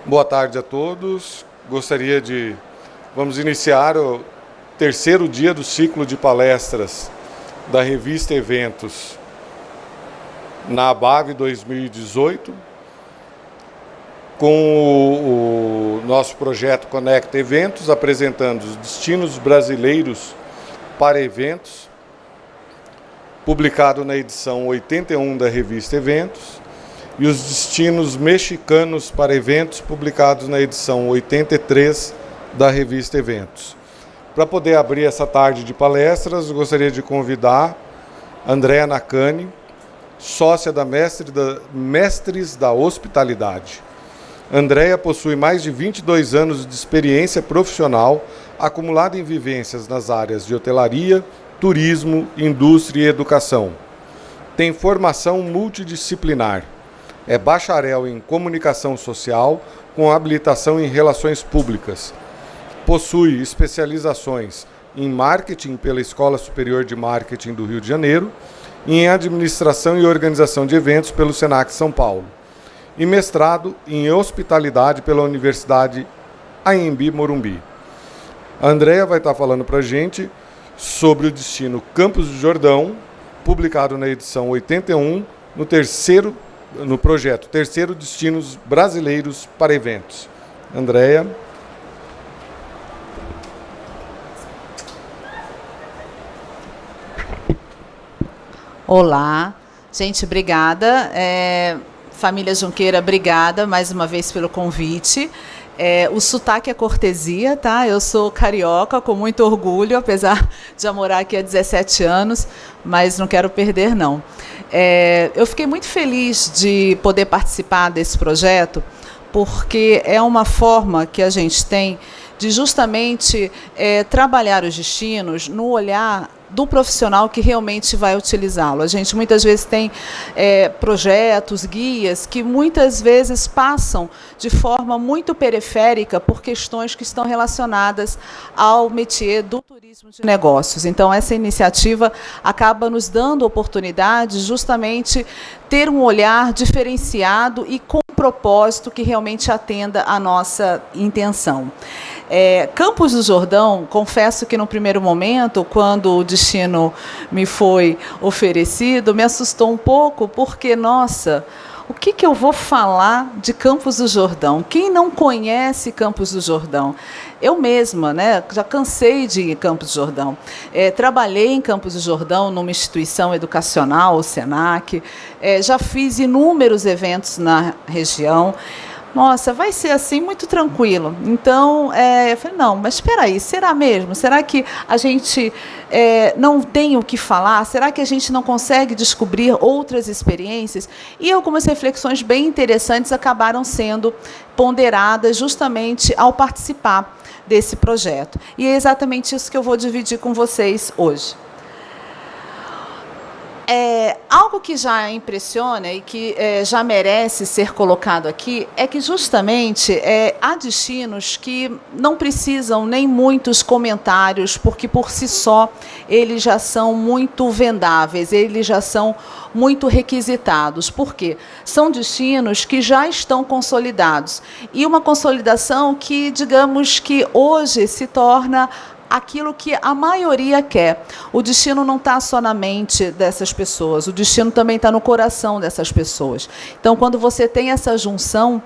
Boa tarde a todos. Vamos iniciar o terceiro dia do ciclo de palestras da revista Eventos na ABAV 2018, com o nosso projeto Conecta Eventos, apresentando os destinos brasileiros para eventos, publicado na edição 81 da revista Eventos, e os destinos mexicanos para eventos, publicados na edição 83 da revista Eventos. Para poder abrir essa tarde de palestras, eu gostaria de convidar Andréa Nakane, sócia da Mestres da Hospitalidade. Andréa possui mais de 22 anos de experiência profissional, acumulada em vivências nas áreas de hotelaria, turismo, indústria e educação. Tem formação multidisciplinar. É bacharel em comunicação social, com habilitação em relações públicas. Possui especializações em marketing pela Escola Superior de Marketing do Rio de Janeiro e em administração e organização de eventos pelo Senac São Paulo. E mestrado em hospitalidade pela Universidade Anhembi Morumbi. A Andréa vai estar falando para a gente sobre o destino Campos do Jordão, publicado na edição 81, no projeto Terceiro Destinos Brasileiros para Eventos. Andréa. Olá, gente, obrigada. Família Junqueira, obrigada mais uma vez pelo convite. O sotaque é cortesia, tá? Eu sou carioca, com muito orgulho, apesar de já morar aqui há 17 anos, mas não quero perder, não. Eu fiquei muito feliz de poder participar desse projeto, porque é uma forma que a gente tem de justamente trabalhar os destinos no olhar do profissional que realmente vai utilizá-lo. A gente muitas vezes tem projetos, guias, que muitas vezes passam de forma muito periférica por questões que estão relacionadas ao métier do turismo de negócios. Então, essa iniciativa acaba nos dando oportunidade de justamente ter um olhar diferenciado e com um propósito que realmente atenda à nossa intenção. Campos do Jordão, confesso que no primeiro momento, quando o destino me foi oferecido, me assustou um pouco, porque, nossa, o que eu vou falar de Campos do Jordão? Quem não conhece Campos do Jordão? Eu mesma, né, já cansei de ir em Campos do Jordão. Trabalhei em Campos do Jordão numa instituição educacional, o Senac, já fiz inúmeros eventos na região. Nossa, vai ser assim muito tranquilo. Então, eu falei, não, mas espera aí, será mesmo? Será que a gente não tem o que falar? Será que a gente não consegue descobrir outras experiências? E algumas reflexões bem interessantes acabaram sendo ponderadas justamente ao participar desse projeto. E é exatamente isso que eu vou dividir com vocês hoje. Algo que já impressiona e que já merece ser colocado aqui é que justamente há destinos que não precisam nem muitos comentários, porque por si só eles já são muito vendáveis, eles já são muito requisitados. Por quê? São destinos que já estão consolidados. E uma consolidação que, digamos que hoje se torna aquilo que a maioria quer. O destino não está só na mente dessas pessoas, o destino também está no coração dessas pessoas. Então, quando você tem essa junção,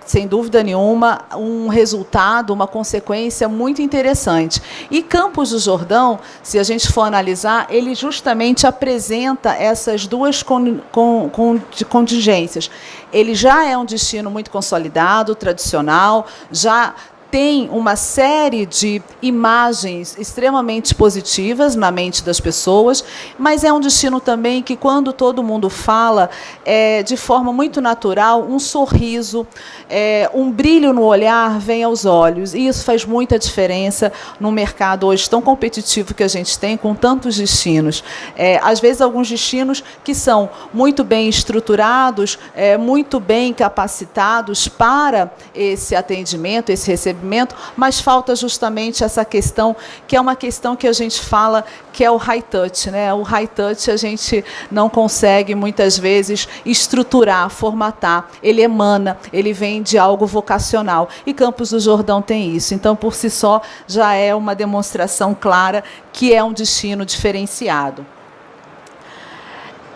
sem dúvida nenhuma, um resultado, uma consequência muito interessante. E Campos do Jordão, se a gente for analisar, ele justamente apresenta essas duas contingências. Ele já é um destino muito consolidado, tradicional, já tem uma série de imagens extremamente positivas na mente das pessoas, mas é um destino também que, quando todo mundo fala, de forma muito natural, um sorriso, um brilho no olhar vem aos olhos. E isso faz muita diferença no mercado hoje tão competitivo que a gente tem, com tantos destinos. Às vezes, alguns destinos que são muito bem estruturados, muito bem capacitados para esse atendimento, esse recebimento, recebimento, mas falta justamente essa questão, que é uma questão que a gente fala que é o high touch, né? O high touch a gente não consegue muitas vezes estruturar, formatar, ele emana, ele vem de algo vocacional, e Campos do Jordão tem isso. Então, por si só, já é uma demonstração clara que é um destino diferenciado.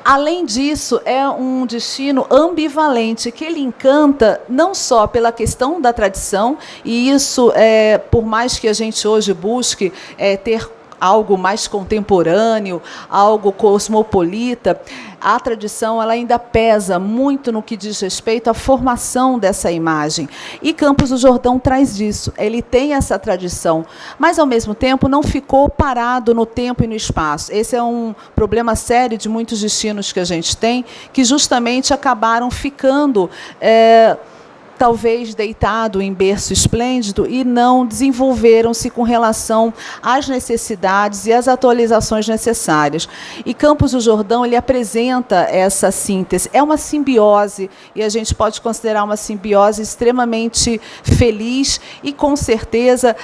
Além disso, é um destino ambivalente, que ele encanta não só pela questão da tradição, e isso, por mais que a gente hoje busque ter algo mais contemporâneo, algo cosmopolita, a tradição ela ainda pesa muito no que diz respeito à formação dessa imagem. E Campos do Jordão traz isso, ele tem essa tradição, mas, ao mesmo tempo, não ficou parado no tempo e no espaço. Esse é um problema sério de muitos destinos que a gente tem, que justamente acabaram ficando talvez deitado em berço esplêndido e não desenvolveram-se com relação às necessidades e às atualizações necessárias. E Campos do Jordão, ele apresenta essa síntese. É uma simbiose, e a gente pode considerar uma simbiose extremamente feliz e, com certeza,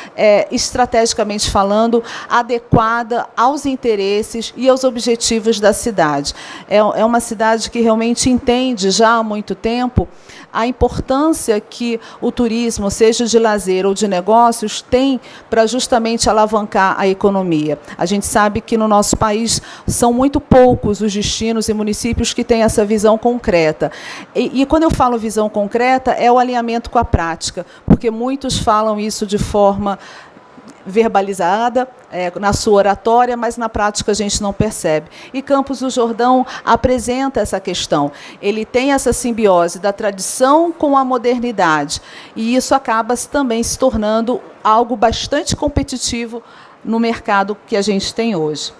estrategicamente falando, adequada aos interesses e aos objetivos da cidade. É uma cidade que realmente entende, já há muito tempo, a importância que o turismo, seja de lazer ou de negócios, tem para justamente alavancar a economia. A gente sabe que no nosso país são muito poucos os destinos e municípios que têm essa visão concreta. E quando eu falo visão concreta, é o alinhamento com a prática, porque muitos falam isso de forma verbalizada, na sua oratória, mas na prática a gente não percebe. E Campos do Jordão apresenta essa questão. Ele tem essa simbiose da tradição com a modernidade, e isso acaba também se tornando algo bastante competitivo no mercado que a gente tem hoje.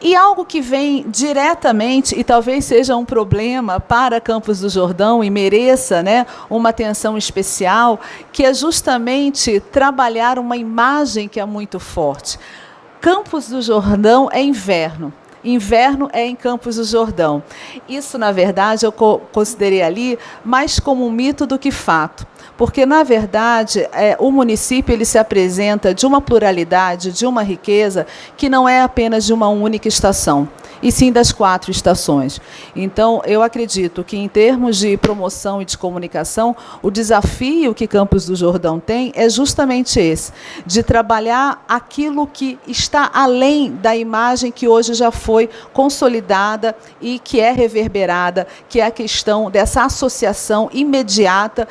E algo que vem diretamente, e talvez seja um problema para Campos do Jordão e mereça, né, uma atenção especial, que é justamente trabalhar uma imagem que é muito forte. Campos do Jordão é inverno. Inverno é em Campos do Jordão. Isso, na verdade, eu considerei ali mais como um mito do que fato. Porque, na verdade, o município ele se apresenta de uma pluralidade, de uma riqueza, que não é apenas de uma única estação, e sim das 4 estações. Então, eu acredito que, em termos de promoção e de comunicação, o desafio que Campos do Jordão tem é justamente esse, de trabalhar aquilo que está além da imagem que hoje já foi consolidada e que é reverberada, que é a questão dessa associação imediata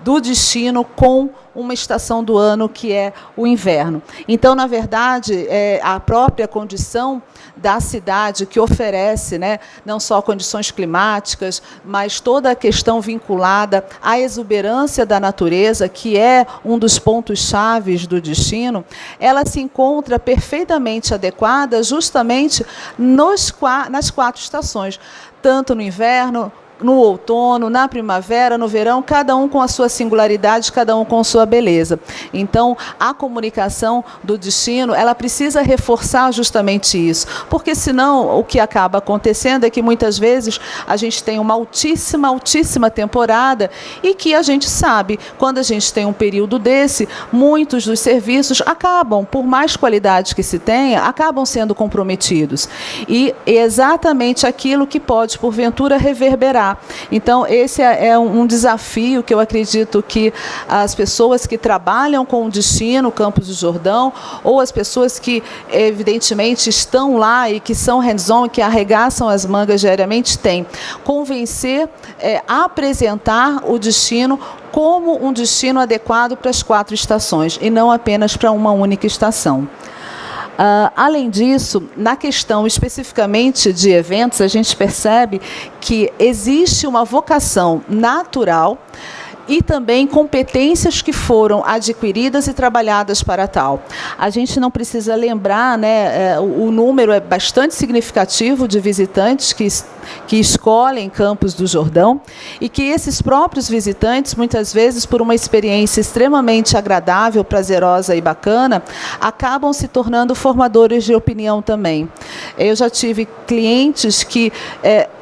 do destino com uma estação do ano que é o inverno. Então, na verdade, a própria condição da cidade que oferece, né, não só condições climáticas, mas toda a questão vinculada à exuberância da natureza, que é um dos pontos chaves do destino, ela se encontra perfeitamente adequada justamente nas 4 estações, tanto no inverno, no outono, na primavera, no verão, cada um com a sua singularidade, cada um com a sua beleza. Então, a comunicação do destino, ela precisa reforçar justamente isso, porque senão o que acaba acontecendo é que muitas vezes a gente tem uma altíssima temporada, e que a gente sabe, quando a gente tem um período desse, muitos dos serviços acabam, por mais qualidade que se tenha, acabam sendo comprometidos. E é exatamente aquilo que pode, porventura, reverberar. Então, esse é um desafio que eu acredito que as pessoas que trabalham com o destino Campos do Jordão, ou as pessoas que, evidentemente, estão lá e que são hands-on, que arregaçam as mangas diariamente, têm. Convencer, apresentar o destino como um destino adequado para as 4 estações, e não apenas para uma única estação. Além disso, na questão especificamente de eventos, a gente percebe que existe uma vocação natural e também competências que foram adquiridas e trabalhadas para tal. A gente não precisa lembrar, né, o número é bastante significativo de visitantes que escolhem Campos do Jordão, e que esses próprios visitantes, muitas vezes por uma experiência extremamente agradável, prazerosa e bacana, acabam se tornando formadores de opinião também. Eu já tive clientes que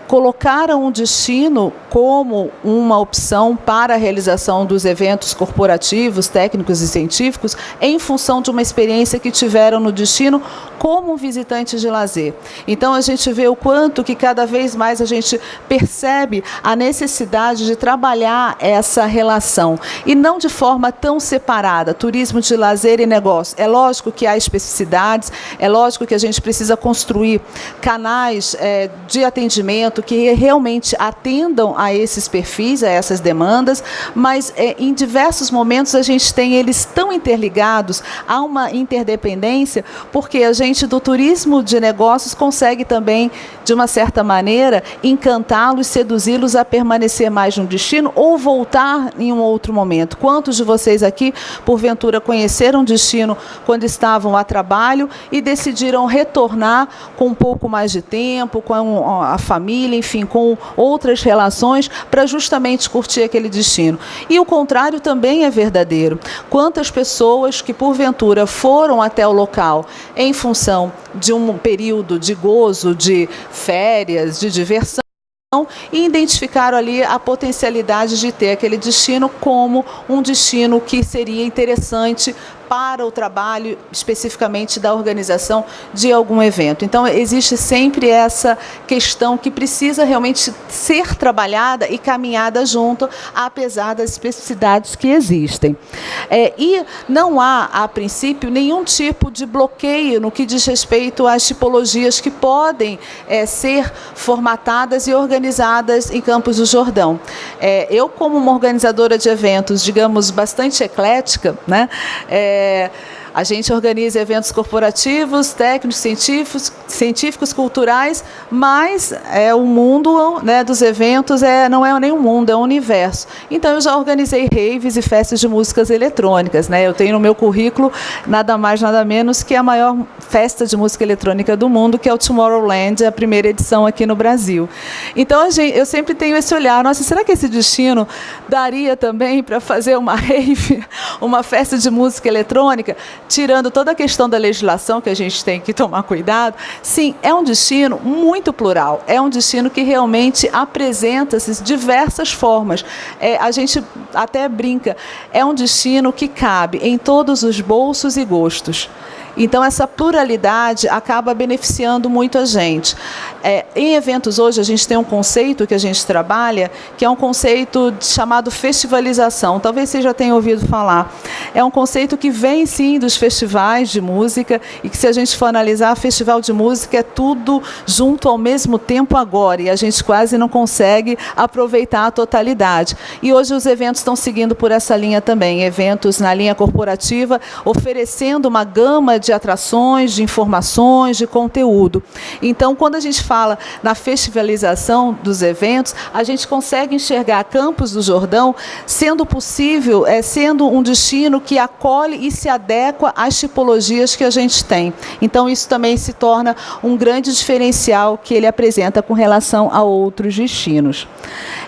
colocaram um destino como uma opção para a realização dos eventos corporativos, técnicos e científicos, em função de uma experiência que tiveram no destino como visitantes de lazer. Então, a gente vê o quanto que cada vez mais a gente percebe a necessidade de trabalhar essa relação, e não de forma tão separada, turismo de lazer e negócio. É lógico que há especificidades, é lógico que a gente precisa construir canais de atendimento que realmente atendam a esses perfis, a essas demandas, mas em diversos momentos a gente tem eles tão interligados, há uma interdependência, porque a gente do turismo de negócios consegue também, de uma certa maneira, encantá-los, seduzi-los a permanecer mais no destino ou voltar em um outro momento. Quantos de vocês aqui, porventura, conheceram o destino quando estavam a trabalho e decidiram retornar com um pouco mais de tempo, com a família, enfim, com outras relações, para justamente curtir aquele destino? E o contrário também é verdadeiro. Quantas pessoas que, porventura, foram até o local em função de um período de gozo, de férias, de diversão, e identificaram ali a potencialidade de ter aquele destino como um destino que seria interessante para o trabalho, especificamente da organização de algum evento. Então, existe sempre essa questão que precisa realmente ser trabalhada e caminhada junto, apesar das especificidades que existem. E não há, a princípio, nenhum tipo de bloqueio no que diz respeito às tipologias que podem ser formatadas e organizadas em Campos do Jordão. Eu, como uma organizadora de eventos, digamos, bastante eclética, né? A gente organiza eventos corporativos, técnicos, científicos, culturais, mas o mundo, né, dos eventos não é nem um mundo, é um universo. Então, eu já organizei raves e festas de músicas eletrônicas, né? Eu tenho no meu currículo nada mais, nada menos que a maior festa de música eletrônica do mundo, que é o Tomorrowland, a primeira edição aqui no Brasil. Então, eu sempre tenho esse olhar, nossa, será que esse destino daria também para fazer uma rave, uma festa de música eletrônica? Tirando toda a questão da legislação, que a gente tem que tomar cuidado, sim, é um destino muito plural, é um destino que realmente apresenta-se de diversas formas. A gente até brinca, é um destino que cabe em todos os bolsos e gostos. Então, essa pluralidade acaba beneficiando muito a gente. Em eventos hoje, a gente tem um conceito que a gente trabalha, que é um conceito chamado festivalização. Talvez você já tenha ouvido falar. É um conceito que vem, sim, dos festivais de música, e que, se a gente for analisar, festival de música é tudo junto ao mesmo tempo agora, e a gente quase não consegue aproveitar a totalidade. E hoje os eventos estão seguindo por essa linha também, eventos na linha corporativa, oferecendo uma gama de atrações, de informações, de conteúdo. Então, quando a gente fala na festivalização dos eventos, a gente consegue enxergar Campos do Jordão sendo possível, sendo um destino que acolhe e se adequa às tipologias que a gente tem. Então, isso também se torna um grande diferencial que ele apresenta com relação a outros destinos.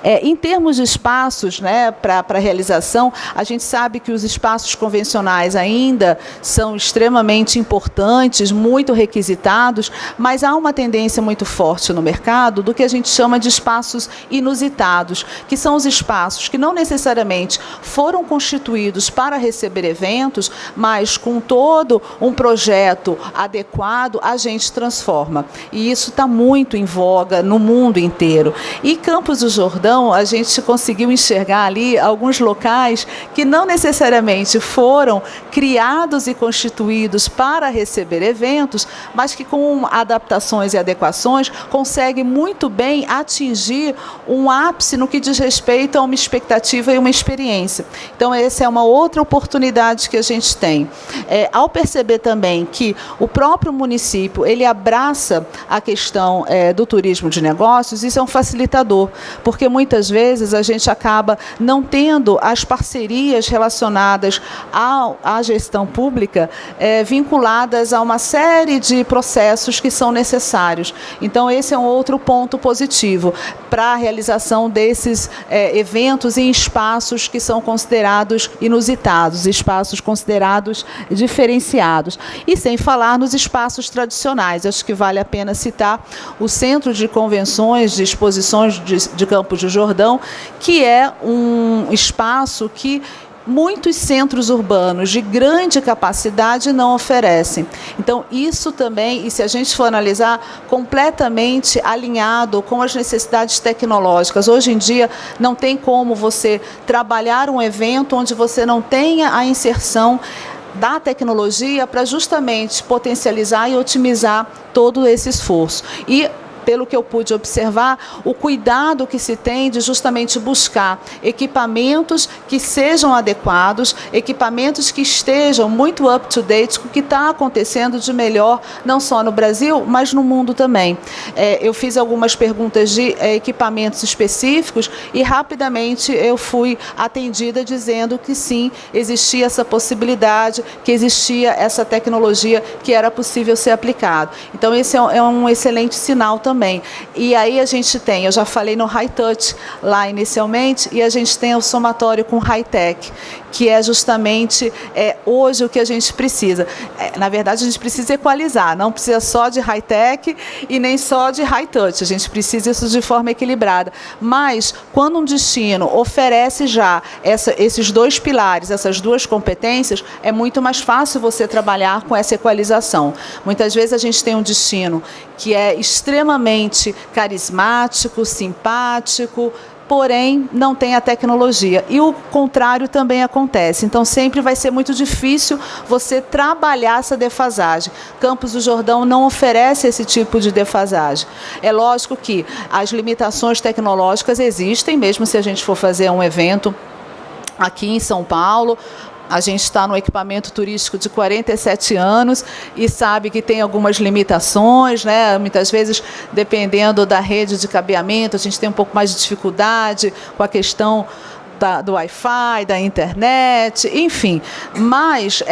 Em termos de espaços, né, para realização, a gente sabe que os espaços convencionais ainda são extremamente importantes, muito requisitados, mas há uma tendência muito forte no mercado do que a gente chama de espaços inusitados, que são os espaços que não necessariamente foram constituídos para receber eventos, mas com todo um projeto adequado, a gente transforma. E isso está muito em voga no mundo inteiro. E Campos do Jordão, a gente conseguiu enxergar ali alguns locais que não necessariamente foram criados e constituídos para receber eventos, mas que, com adaptações e adequações, consegue muito bem atingir um ápice no que diz respeito a uma expectativa e uma experiência. Então, essa é uma outra oportunidade que a gente tem. Ao perceber também que o próprio município, ele abraça a questão do turismo de negócios, isso é um facilitador, porque muitas vezes a gente acaba não tendo as parcerias relacionadas à gestão pública vindo vinculadas a uma série de processos que são necessários. Então, esse é um outro ponto positivo para a realização desses eventos em espaços que são considerados inusitados, espaços considerados diferenciados. E sem falar nos espaços tradicionais. Acho que vale a pena citar o Centro de Convenções de Exposições de Campos do Jordão, que é um espaço que muitos centros urbanos de grande capacidade não oferecem. Então, isso também, e se a gente for analisar, completamente alinhado com as necessidades tecnológicas. Hoje em dia, não tem como você trabalhar um evento onde você não tenha a inserção da tecnologia para justamente potencializar e otimizar todo esse esforço. E pelo que eu pude observar, o cuidado que se tem de justamente buscar equipamentos que sejam adequados, equipamentos que estejam muito up-to-date com o que está acontecendo de melhor, não só no Brasil, mas no mundo também. Eu fiz algumas perguntas de equipamentos específicos e rapidamente eu fui atendida dizendo que sim, existia essa possibilidade, que existia essa tecnologia que era possível ser aplicado. Então, esse é um excelente sinal também. E aí a gente tem, eu já falei no high touch lá inicialmente, e a gente tem o somatório com high tech, que é justamente hoje o que a gente precisa. Na verdade, a gente precisa equalizar, não precisa só de high tech e nem só de high touch, a gente precisa isso de forma equilibrada. Mas, quando um destino oferece já esses dois pilares, essas duas competências, é muito mais fácil você trabalhar com essa equalização. Muitas vezes a gente tem um destino que é extremamente carismático, simpático, porém não tem a tecnologia. E o contrário também acontece. Então, sempre vai ser muito difícil você trabalhar essa defasagem. Campos do Jordão não oferece esse tipo de defasagem. É lógico que as limitações tecnológicas existem, mesmo se a gente for fazer um evento aqui em São Paulo. A gente está no equipamento turístico de 47 anos e sabe que tem algumas limitações, né? Muitas vezes, dependendo da rede de cabeamento, a gente tem um pouco mais de dificuldade com a questão do Wi-Fi, da internet, enfim. Mas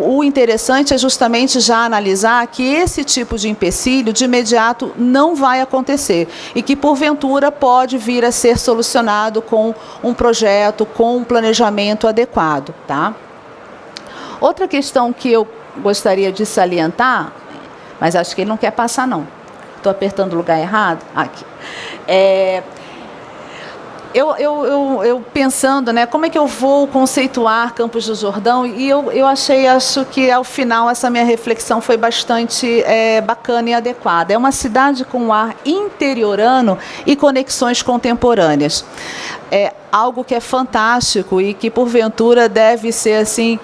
o interessante é justamente já analisar que esse tipo de empecilho, de imediato, não vai acontecer e que, porventura, pode vir a ser solucionado com um projeto, com um planejamento adequado, tá? Outra questão que eu gostaria de salientar, mas acho que ele não quer passar, não. Estou apertando o lugar errado? Aqui. Eu pensando, né, como é que eu vou conceituar Campos do Jordão, e acho que ao final essa minha reflexão foi bastante bacana e adequada. É uma cidade com um ar interiorano e conexões contemporâneas. É algo que é fantástico e que, porventura, deve ser assim,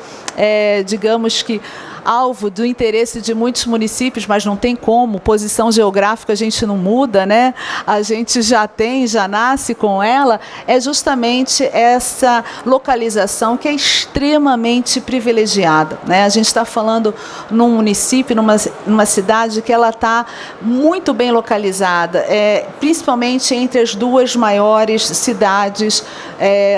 digamos que alvo do interesse de muitos municípios, mas não tem como, posição geográfica a gente não muda, né? A gente já nasce com ela, é justamente essa localização que é extremamente privilegiada, né? A gente está falando num município, numa cidade que ela está muito bem localizada, principalmente entre as duas maiores cidades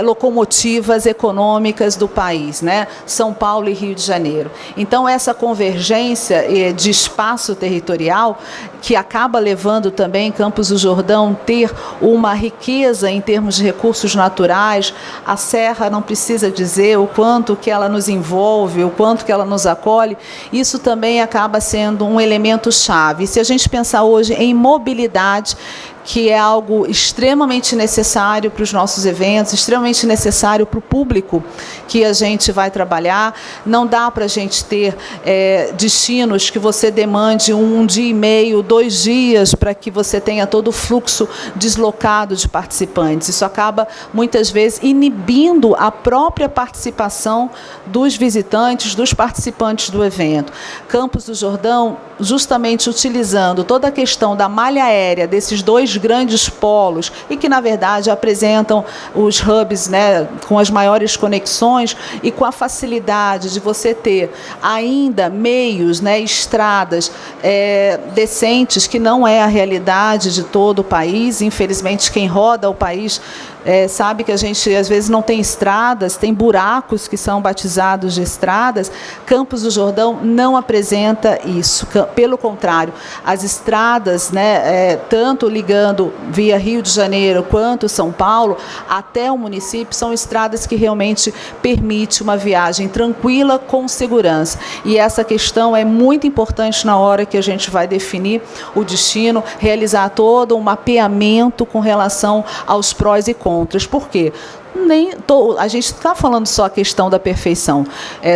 locomotivas econômicas do país, né? São Paulo e Rio de Janeiro. Então, essa convergência de espaço territorial que acaba levando também Campos do Jordão ter uma riqueza em termos de recursos naturais. A Serra não precisa dizer o quanto que ela nos envolve, o quanto que ela nos acolhe. Isso também acaba sendo um elemento chave. E se a gente pensar hoje em mobilidade, que é algo extremamente necessário para os nossos eventos, extremamente necessário para o público que a gente vai trabalhar. Não dá para a gente ter destinos que você demande um dia e meio, 2 dias, para que você tenha todo o fluxo deslocado de participantes. Isso acaba, muitas vezes, inibindo a própria participação dos visitantes, dos participantes do evento. Campos do Jordão, justamente utilizando toda a questão da malha aérea desses dois grandes polos e que, na verdade, apresentam os hubs, né, com as maiores conexões e com a facilidade de você ter ainda meios, né, estradas decentes, que não é a realidade de todo o país. Infelizmente, quem roda o país sabe que a gente às vezes não tem estradas, tem buracos que são batizados de estradas. Campos do Jordão não apresenta isso, pelo contrário, as estradas, né, tanto ligando via Rio de Janeiro quanto São Paulo até o município, são estradas que realmente permitem uma viagem tranquila, com segurança. E essa questão é muito importante na hora que a gente vai definir o destino, realizar todo um mapeamento com relação aos prós e contras. Por quê? A gente está falando só a questão da perfeição.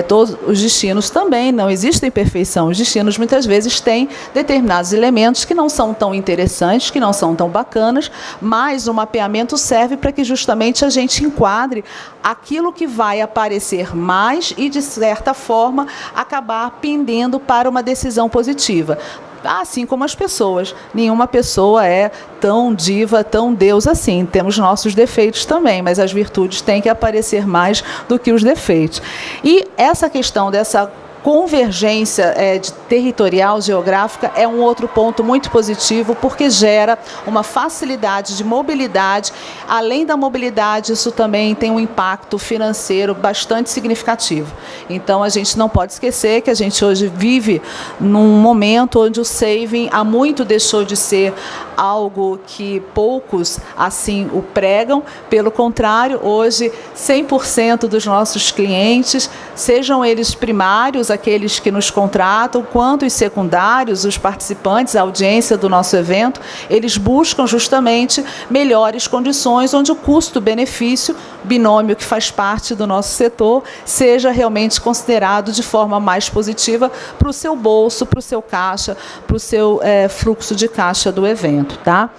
Todos os destinos também não existem perfeição. Os destinos muitas vezes têm determinados elementos que não são tão interessantes, que não são tão bacanas, mas o mapeamento serve para que justamente a gente enquadre aquilo que vai aparecer mais e, de certa forma, acabar pendendo para uma decisão positiva. Assim como as pessoas. Nenhuma pessoa é tão diva, tão Deus assim. Temos nossos defeitos também, mas as virtudes têm que aparecer mais do que os defeitos. E essa questão dessa convergência territorial, geográfica, é um outro ponto muito positivo, porque gera uma facilidade de mobilidade. Além da mobilidade, isso também tem um impacto financeiro bastante significativo. Então, a gente não pode esquecer que a gente hoje vive num momento onde o saving há muito deixou de ser algo que poucos assim o pregam. Pelo contrário, hoje 100% dos nossos clientes, sejam eles primários, aqueles que nos contratam, quanto os secundários, os participantes, a audiência do nosso evento, eles buscam justamente melhores condições onde o custo-benefício, binômio que faz parte do nosso setor, seja realmente considerado de forma mais positiva para o seu bolso, para o seu caixa, para o seu fluxo de caixa do evento, tá?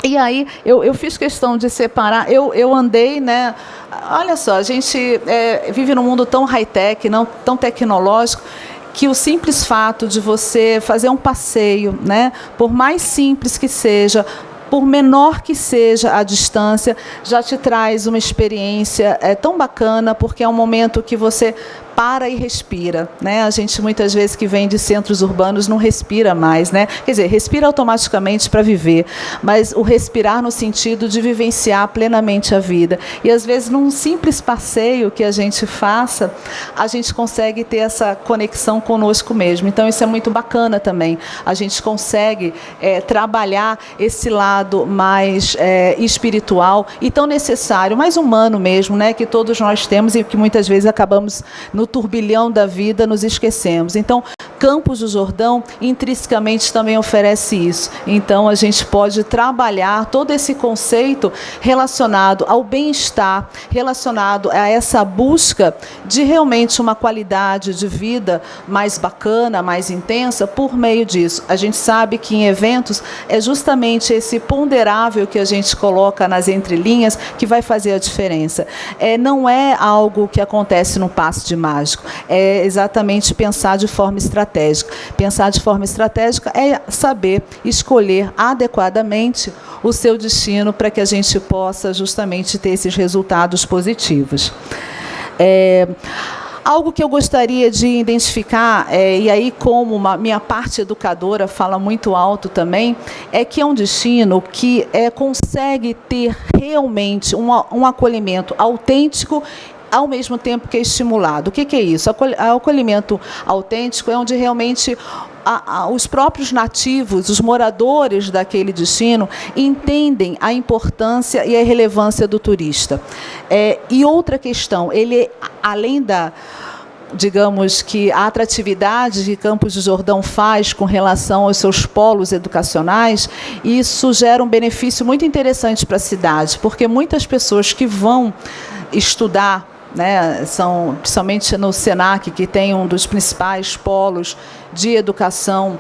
E aí, eu fiz questão de separar, eu andei, né? Olha só, a gente vive num mundo tão high-tech, não tão tecnológico, que o simples fato de você fazer um passeio, né, por mais simples que seja, por menor que seja a distância, já te traz uma experiência tão bacana, porque é um momento que você para e respira, né? A gente muitas vezes que vem de centros urbanos não respira mais, né? Quer dizer, respira automaticamente para viver, mas o respirar no sentido de vivenciar plenamente a vida. E às vezes num simples passeio que a gente faça, a gente consegue ter essa conexão conosco mesmo. Então isso é muito bacana também. A gente consegue trabalhar esse lado mais espiritual e tão necessário, mais humano mesmo, né? Que todos nós temos e que muitas vezes acabamos no turbilhão da vida nos esquecemos. Então, Campos do Jordão intrinsecamente também oferece isso. Então, a gente pode trabalhar todo esse conceito relacionado ao bem-estar, relacionado a essa busca de realmente uma qualidade de vida mais bacana, mais intensa, por meio disso. A gente sabe que em eventos é justamente esse ponderável que a gente coloca nas entrelinhas que vai fazer a diferença. Não é algo que acontece no passe de mágico. É exatamente pensar de forma estratégica. Pensar de forma estratégica é saber escolher adequadamente o seu destino para que a gente possa justamente ter esses resultados positivos. Algo que eu gostaria de identificar, e aí como minha parte educadora fala muito alto também, é que é um destino que consegue ter realmente um acolhimento autêntico, ao mesmo tempo que é estimulado. O que é isso? O acolhimento autêntico é onde realmente os próprios nativos, os moradores daquele destino, entendem a importância e a relevância do turista. E outra questão, ele, além digamos que a atratividade que Campos do Jordão faz com relação aos seus polos educacionais, isso gera um benefício muito interessante para a cidade, porque muitas pessoas que vão estudar, né, são principalmente no SENAC, que tem um dos principais polos de educação,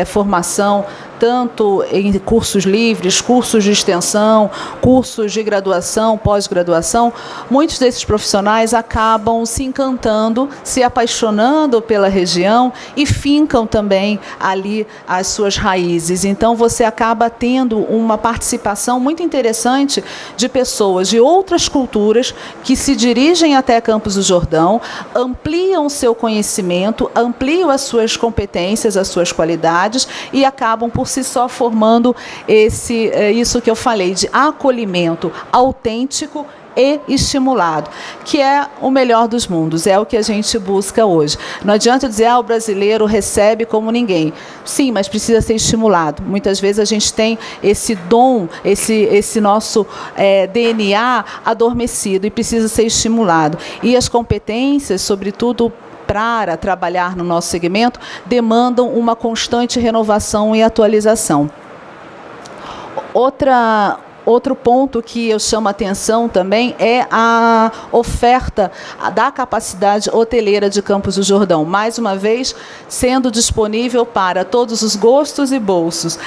formação, tanto em cursos livres, cursos de extensão, cursos de graduação, pós-graduação, muitos desses profissionais acabam se encantando, se apaixonando pela região e fincam também ali as suas raízes. Então, você acaba tendo uma participação muito interessante de pessoas de outras culturas que se dirigem até Campos do Jordão, ampliam o seu conhecimento, ampliam as suas competências, as suas qualidades e acabam por si só formando isso que eu falei, de acolhimento autêntico e estimulado, que é o melhor dos mundos, é o que a gente busca hoje. Não adianta dizer, o brasileiro recebe como ninguém. Sim, mas precisa ser estimulado. Muitas vezes a gente tem esse dom, esse nosso DNA adormecido e precisa ser estimulado. E as competências, sobretudo para trabalhar no nosso segmento, demandam uma constante renovação e atualização. Outro ponto que eu chamo a atenção também é a oferta da capacidade hoteleira de Campos do Jordão. Mais uma vez, sendo disponível para todos os gostos e bolsos.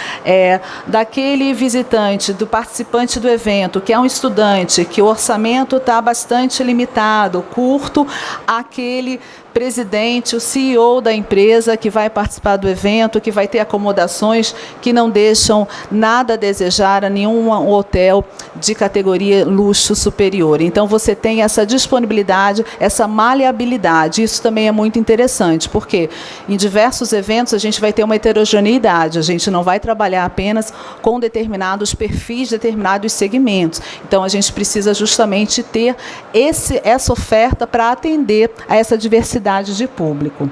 Daquele visitante, do participante do evento, que é um estudante, que o orçamento está bastante limitado, curto, aquele presidente, o CEO da empresa que vai participar do evento, que vai ter acomodações que não deixam nada a desejar a nenhum hotel de categoria luxo superior. Então, você tem essa disponibilidade, essa maleabilidade. Isso também é muito interessante, porque em diversos eventos a gente vai ter uma heterogeneidade, a gente não vai trabalhar apenas com determinados perfis, determinados segmentos. Então, a gente precisa justamente ter essa oferta para atender a essa diversidade de público.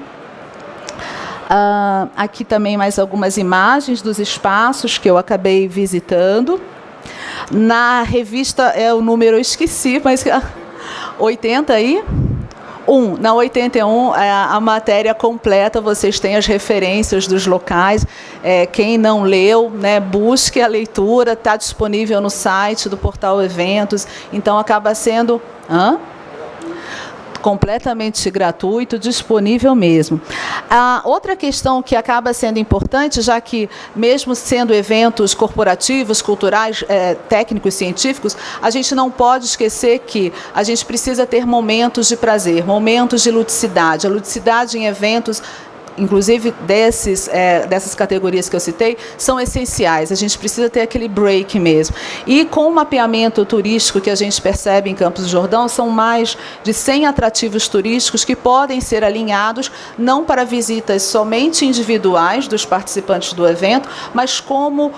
Aqui também mais algumas imagens dos espaços que eu acabei visitando. Na revista, o número eu esqueci, mas 80 aí? Na 81, a matéria completa, vocês têm as referências dos locais. Quem não leu, busque a leitura, está disponível no site do Portal Eventos, então acaba sendo... completamente gratuito, disponível mesmo. Outra questão que acaba sendo importante, já que mesmo sendo eventos corporativos, culturais, técnicos, científicos, a gente não pode esquecer que a gente precisa ter momentos de prazer, momentos de ludicidade. A ludicidade em eventos, inclusive dessas categorias que eu citei, são essenciais. A gente precisa ter aquele break mesmo. E com o mapeamento turístico que a gente percebe em Campos do Jordão, são mais de 100 atrativos turísticos que podem ser alinhados não para visitas somente individuais dos participantes do evento, mas como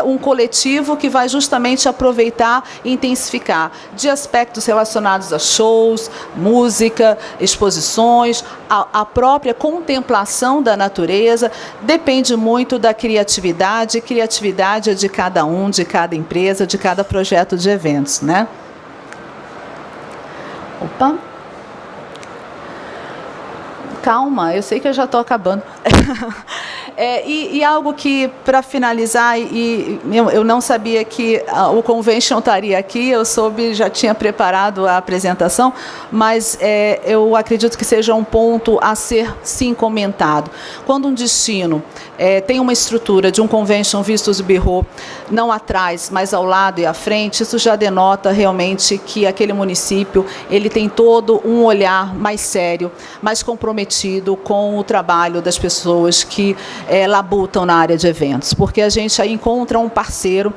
um coletivo que vai justamente aproveitar e intensificar de aspectos relacionados a shows, música, exposições, a própria contemplação da natureza. Depende muito da criatividade. Criatividade é de cada um, de cada empresa, de cada projeto de eventos, né? Opa! Calma, eu sei que eu já estou acabando. E algo que, para finalizar, eu não sabia que o Convention estaria aqui, eu soube, já tinha preparado a apresentação, mas eu acredito que seja um ponto a ser, sim, comentado. Quando um destino tem uma estrutura de um Convention Vistos Bureau, não atrás, mas ao lado e à frente, isso já denota realmente que aquele município ele tem todo um olhar mais sério, mais comprometido com o trabalho das pessoas que labutam na área de eventos, porque a gente aí encontra um parceiro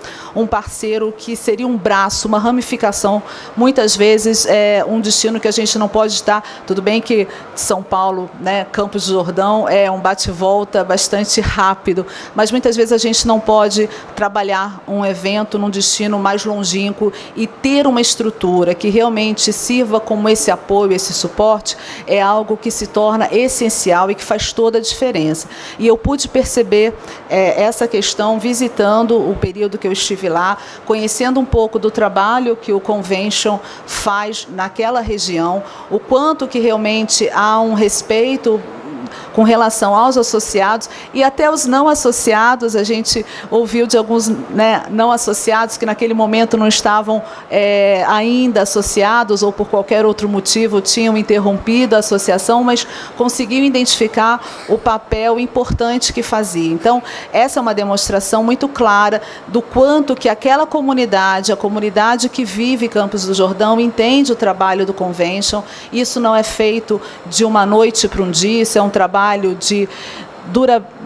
que seria um braço, uma ramificação, muitas vezes um destino que a gente não pode estar, tudo bem que São Paulo, Campos do Jordão é um bate-volta bastante rápido, mas muitas vezes a gente não pode trabalhar um evento num destino mais longínquo e ter uma estrutura que realmente sirva como esse apoio, esse suporte, é algo que se torna essencial e que faz toda a diferença. E eu pude perceber essa questão visitando o período que eu estive lá, conhecendo um pouco do trabalho que o Convention faz naquela região, o quanto que realmente há um respeito com relação aos associados e até os não associados. A gente ouviu de alguns não associados que naquele momento não estavam ainda associados ou por qualquer outro motivo tinham interrompido a associação, mas conseguiam identificar o papel importante que fazia. Então, essa é uma demonstração muito clara do quanto que aquela comunidade, a comunidade que vive Campos do Jordão, entende o trabalho do Convention. Isso não é feito de uma noite para um dia, isso é um trabalho de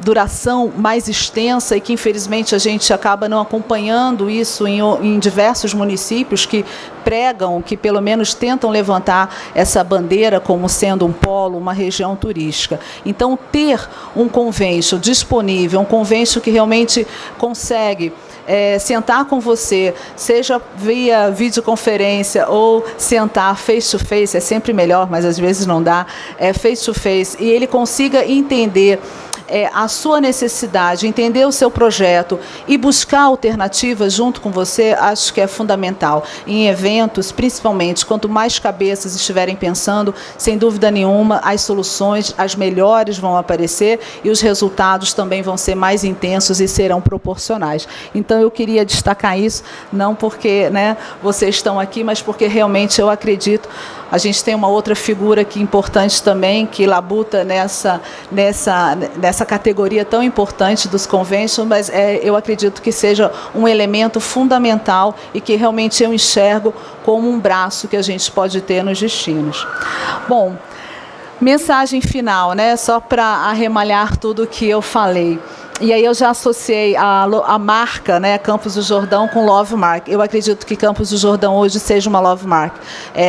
duração mais extensa e que, infelizmente, a gente acaba não acompanhando isso em diversos municípios que pregam, que pelo menos tentam levantar essa bandeira como sendo um polo, uma região turística. Então, ter um convênio disponível, um convênio que realmente consegue sentar com você, seja via videoconferência ou sentar face-to-face, é sempre melhor, mas às vezes não dá, face-to-face, e ele consiga entender a sua necessidade, entender o seu projeto e buscar alternativas junto com você, acho que é fundamental. Em eventos, principalmente, quanto mais cabeças estiverem pensando, sem dúvida nenhuma, as soluções, as melhores vão aparecer e os resultados também vão ser mais intensos e serão proporcionais. Então, eu queria destacar isso, não porque, né, vocês estão aqui, mas porque realmente eu acredito. A gente tem uma outra figura aqui importante também, que labuta nessa categoria tão importante dos conventions, mas eu acredito que seja um elemento fundamental e que realmente eu enxergo como um braço que a gente pode ter nos destinos. Bom, mensagem final, né? Só para arremalhar tudo o que eu falei. E aí eu já associei a marca, né, Campos do Jordão com Love Mark. Eu acredito que Campos do Jordão hoje seja uma Love Mark.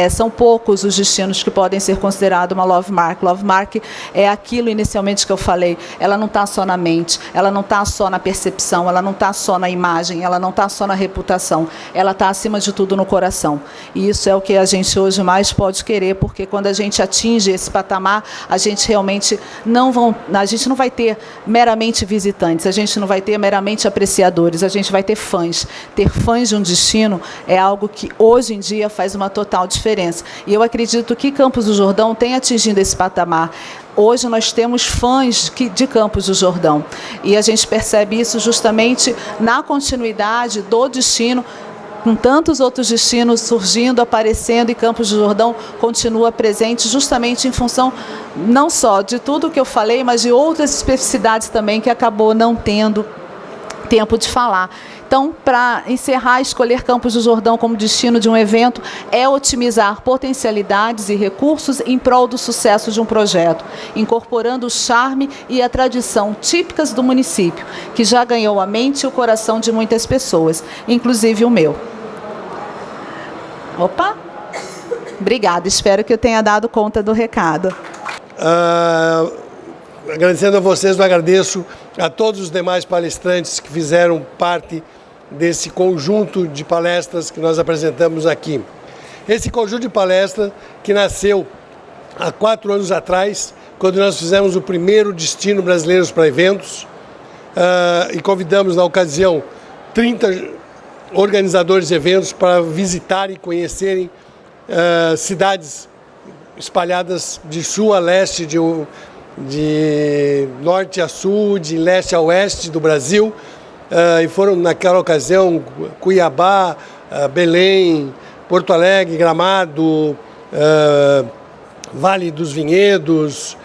São poucos os destinos que podem ser considerados uma Love Mark. Love Mark é aquilo inicialmente que eu falei. Ela não está só na mente, ela não está só na percepção, ela não está só na imagem, ela não está só na reputação. Ela está, acima de tudo, no coração. E isso é o que a gente hoje mais pode querer, porque quando a gente atinge esse patamar, a gente realmente não vai ter meramente visitantes. A gente não vai ter meramente apreciadores, a gente vai ter fãs. Ter fãs de um destino é algo que hoje em dia faz uma total diferença. E eu acredito que Campos do Jordão tem atingido esse patamar. Hoje nós temos fãs de Campos do Jordão. E a gente percebe isso justamente na continuidade do destino, com tantos outros destinos surgindo, aparecendo, e Campos do Jordão continua presente justamente em função não só de tudo que eu falei, mas de outras especificidades também que acabou não tendo tempo de falar. Então, para encerrar, escolher Campos do Jordão como destino de um evento é otimizar potencialidades e recursos em prol do sucesso de um projeto, incorporando o charme e a tradição típicas do município, que já ganhou a mente e o coração de muitas pessoas, inclusive o meu. Opa! Obrigada, espero que eu tenha dado conta do recado. Agradecendo a vocês, eu agradeço a todos os demais palestrantes que fizeram parte desse conjunto de palestras que nós apresentamos aqui. Esse conjunto de palestras que nasceu há 4 anos atrás, quando nós fizemos o primeiro Destino Brasileiros para Eventos, e convidamos na ocasião 30 organizadores de eventos para visitarem e conhecerem cidades espalhadas de sul a leste, de norte a sul, de leste a oeste do Brasil, e foram naquela ocasião Cuiabá, Belém, Porto Alegre, Gramado, Vale dos Vinhedos,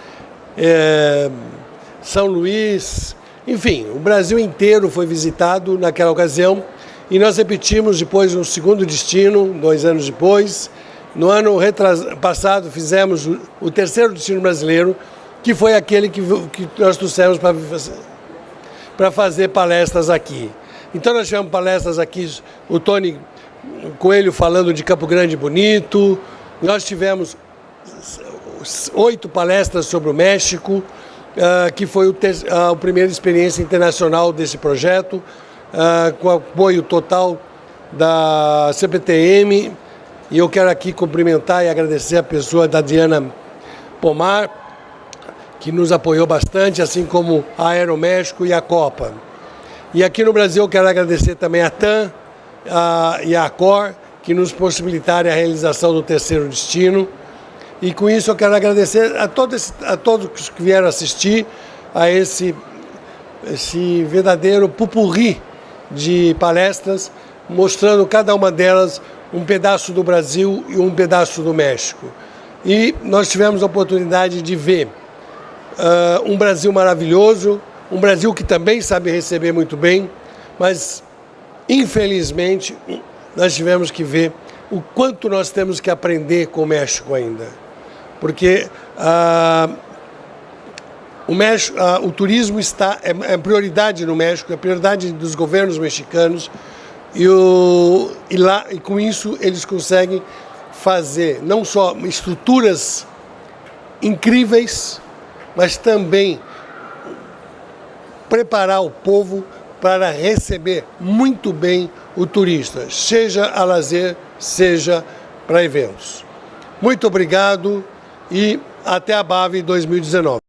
São Luís, enfim, o Brasil inteiro foi visitado naquela ocasião, e nós repetimos depois um segundo destino, 2 anos depois. No ano passado fizemos o terceiro destino brasileiro, que foi aquele que nós trouxemos para fazer palestras aqui. Então nós tivemos palestras aqui, o Tony Coelho falando de Campo Grande Bonito, nós tivemos 8 palestras sobre o México, que foi a primeira experiência internacional desse projeto, com apoio total da CPTM, e eu quero aqui cumprimentar e agradecer a pessoa da Diana Pomar, que nos apoiou bastante, assim como a Aeroméxico e a Copa. E aqui no Brasil eu quero agradecer também a TAM e a Accor, que nos possibilitaram a realização do terceiro destino. E com isso eu quero agradecer a todos que vieram assistir a esse verdadeiro pupurri de palestras, mostrando cada uma delas um pedaço do Brasil e um pedaço do México. E nós tivemos a oportunidade de ver um Brasil maravilhoso, um Brasil que também sabe receber muito bem, mas infelizmente nós tivemos que ver o quanto nós temos que aprender com o México ainda. Porque o turismo é prioridade no México, é prioridade dos governos mexicanos e com isso eles conseguem fazer não só estruturas incríveis, mas também preparar o povo para receber muito bem o turista, seja a lazer, seja para eventos. Muito obrigado e até a BAVE 2019.